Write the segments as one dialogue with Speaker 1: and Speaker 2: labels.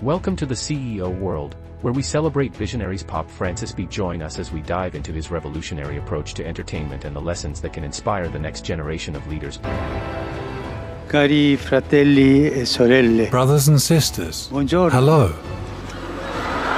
Speaker 1: Welcome to the CEO world, where we celebrate visionaries. Pope Francis. Join us as we dive into his revolutionary approach to entertainment and the lessons that can inspire the next generation of leaders.
Speaker 2: Cari fratelli e sorelle.
Speaker 3: Brothers and sisters,
Speaker 2: Buongiorno.
Speaker 3: hello.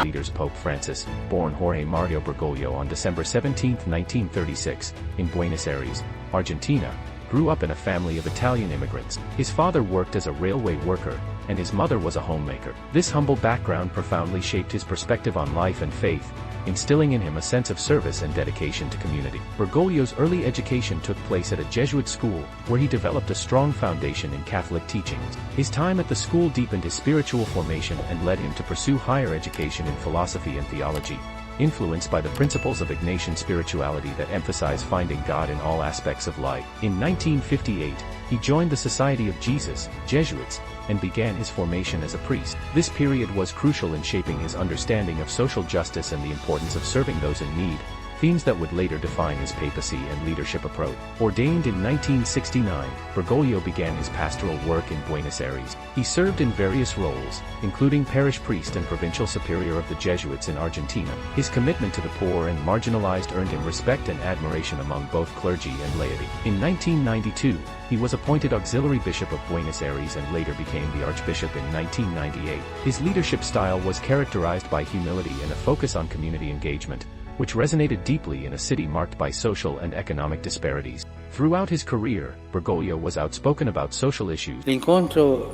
Speaker 1: Leaders. Pope Francis, born Jorge Mario Bergoglio on December 17, 1936, in Buenos Aires, Argentina, grew up in a family of Italian immigrants. His father worked as a railway worker, and his mother was a homemaker. This humble background profoundly shaped his perspective on life and faith, instilling in him a sense of service and dedication to community. Bergoglio's early education took place at a Jesuit school, where he developed a strong foundation in Catholic teachings. His time at the school deepened his spiritual formation and led him to pursue higher education in philosophy and theology, influenced by the principles of Ignatian spirituality that emphasize finding God in all aspects of life. In 1958, he joined the Society of Jesus, Jesuits, and began his formation as a priest. This period was crucial in shaping his understanding of social justice and the importance of serving those in need, themes that would later define his papacy and leadership approach. Ordained in 1969, Bergoglio began his pastoral work in Buenos Aires. He served in various roles, including parish priest and provincial superior of the Jesuits in Argentina. His commitment to the poor and marginalized earned him respect and admiration among both clergy and laity. In 1992, he was appointed auxiliary bishop of Buenos Aires and later became the archbishop in 1998. His leadership style was characterized by humility and a focus on community engagement, which resonated deeply in a city marked by social and economic disparities. Throughout his career, Bergoglio was outspoken about social issues.
Speaker 2: L'incontro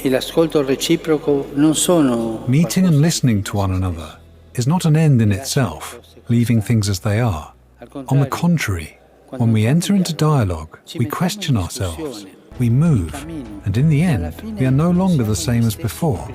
Speaker 2: e l'ascolto reciproco non sono.
Speaker 3: Meeting and listening to one another is not an end in itself, leaving things as they are. On the contrary, when we enter into dialogue, we question ourselves, we move, and in the end, we are no longer the same as before.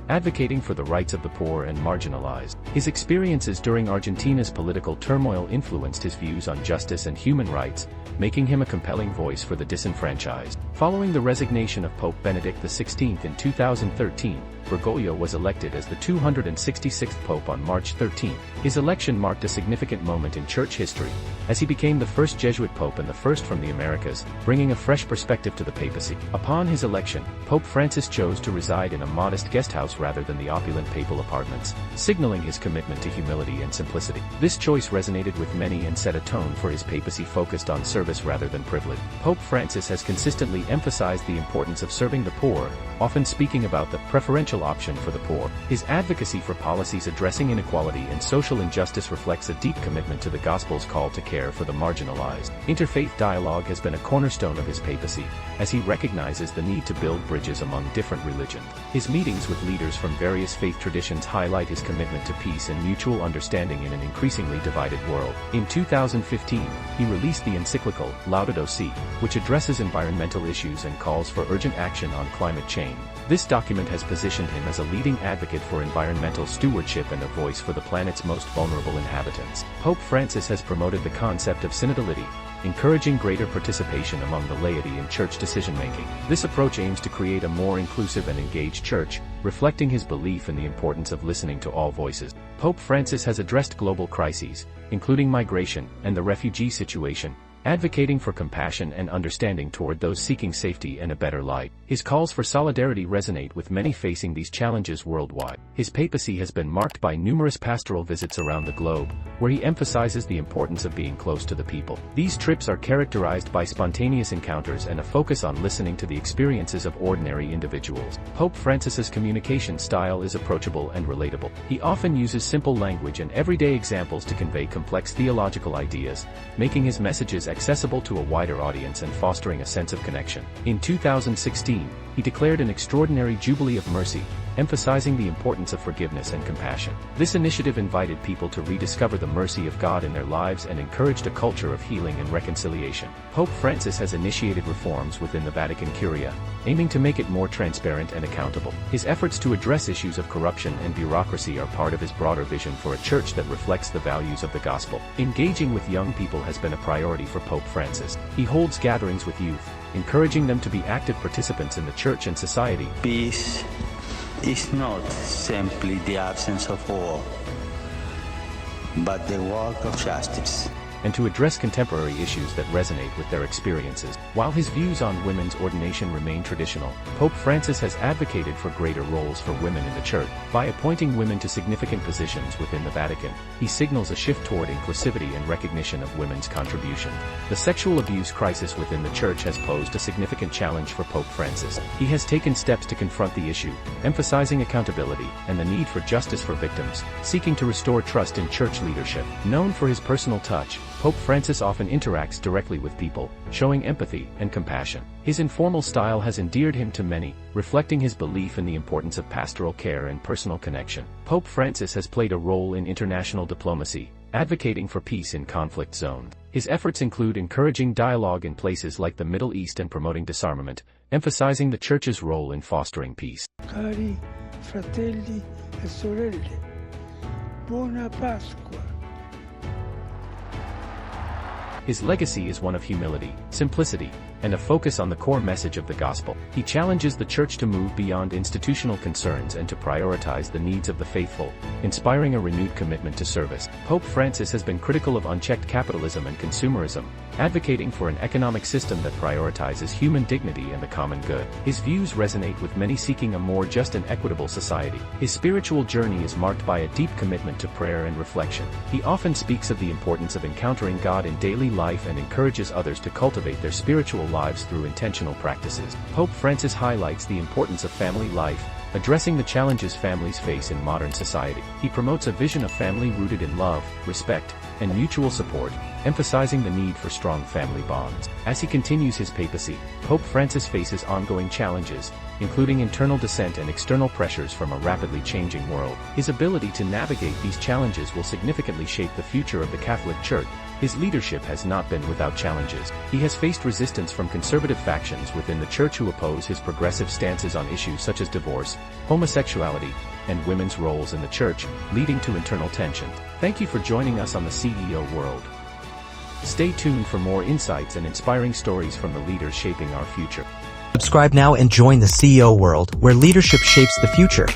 Speaker 1: Advocating for the rights of the poor and marginalized. His experiences during Argentina's political turmoil influenced his views on justice and human rights, making him a compelling voice for the disenfranchised. Following the resignation of Pope Benedict XVI in 2013, Bergoglio was elected as the 266th Pope on March 13. His election marked a significant moment in church history, as he became the first Jesuit Pope and the first from the Americas, bringing a fresh perspective to the papacy. Upon his election, Pope Francis chose to reside in a modest guest house rather than the opulent papal apartments, signaling his commitment to humility and simplicity. This choice resonated with many and set a tone for his papacy focused on service rather than privilege. Pope Francis has consistently emphasized the importance of serving the poor, often speaking about the preferential option for the poor. His advocacy for policies addressing inequality and social injustice reflects a deep commitment to the Gospel's call to care for the marginalized. Interfaith dialogue has been a cornerstone of his papacy, as he recognizes the need to build bridges among different religions. His meetings with leaders from various faith traditions highlight his commitment to peace and mutual understanding in an increasingly divided world. In 2015, he released the encyclical Laudato Si, which addresses environmental issues and calls for urgent action on climate change. This document has positioned him as a leading advocate for environmental stewardship and a voice for the planet's most vulnerable inhabitants. Pope Francis has promoted the concept of synodality, encouraging greater participation among the laity in church decision-making. This approach aims to create a more inclusive and engaged church, reflecting his belief in the importance of listening to all voices. Pope Francis has addressed global crises, including migration and the refugee situation, advocating for compassion and understanding toward those seeking safety and a better life. His calls for solidarity resonate with many facing these challenges worldwide. His papacy has been marked by numerous pastoral visits around the globe, where he emphasizes the importance of being close to the people. These trips are characterized by spontaneous encounters and a focus on listening to the experiences of ordinary individuals. Pope Francis's communication style is approachable and relatable. He often uses simple language and everyday examples to convey complex theological ideas, making his messages accessible to a wider audience and fostering a sense of connection. In 2016, he declared an extraordinary Jubilee of Mercy, emphasizing the importance of forgiveness and compassion. This initiative invited people to rediscover the mercy of God in their lives and encouraged a culture of healing and reconciliation. Pope Francis has initiated reforms within the Vatican Curia, aiming to make it more transparent and accountable. His efforts to address issues of corruption and bureaucracy are part of his broader vision for a church that reflects the values of the gospel. Engaging with young people has been a priority for Pope Francis. He holds gatherings with youth, encouraging them to be active participants in the church and society.
Speaker 4: Peace is not simply the absence of war, but the work of justice.
Speaker 1: and to address contemporary issues that resonate with their experiences. While his views on women's ordination remain traditional, Pope Francis has advocated for greater roles for women in the Church. By appointing women to significant positions within the Vatican, he signals a shift toward inclusivity and recognition of women's contribution. The sexual abuse crisis within the Church has posed a significant challenge for Pope Francis. He has taken steps to confront the issue, emphasizing accountability and the need for justice for victims, seeking to restore trust in Church leadership. Known for his personal touch, Pope Francis often interacts directly with people, showing empathy and compassion. His informal style has endeared him to many, reflecting his belief in the importance of pastoral care and personal connection. Pope Francis has played a role in international diplomacy, advocating for peace in conflict zones. His efforts include encouraging dialogue in places like the Middle East and promoting disarmament, emphasizing the Church's role in fostering peace.
Speaker 5: Cari fratelli e sorelle, buona Pasqua.
Speaker 1: His legacy is one of humility, simplicity, and a focus on the core message of the gospel. He challenges the Church to move beyond institutional concerns and to prioritize the needs of the faithful, inspiring a renewed commitment to service. Pope Francis has been critical of unchecked capitalism and consumerism, advocating for an economic system that prioritizes human dignity and the common good. His views resonate with many seeking a more just and equitable society. His spiritual journey is marked by a deep commitment to prayer and reflection. He often speaks of the importance of encountering God in daily life and encourages others to cultivate their spiritual lives through intentional practices. Pope Francis highlights the importance of family life, addressing the challenges families face in modern society. He promotes a vision of family rooted in love, respect, and mutual support, emphasizing the need for strong family bonds. As he continues his papacy, Pope Francis faces ongoing challenges, including internal dissent and external pressures from a rapidly changing world. His ability to navigate these challenges will significantly shape the future of the Catholic Church. His leadership has not been without challenges. He has faced resistance from conservative factions within the Church who oppose his progressive stances on issues such as divorce, homosexuality, and women's roles in the Church, leading to internal tension. Thank you for joining us on the CEO World. Stay tuned for more insights and inspiring stories from the leaders shaping our future.
Speaker 6: Subscribe now and join the CEO World, where leadership shapes the future.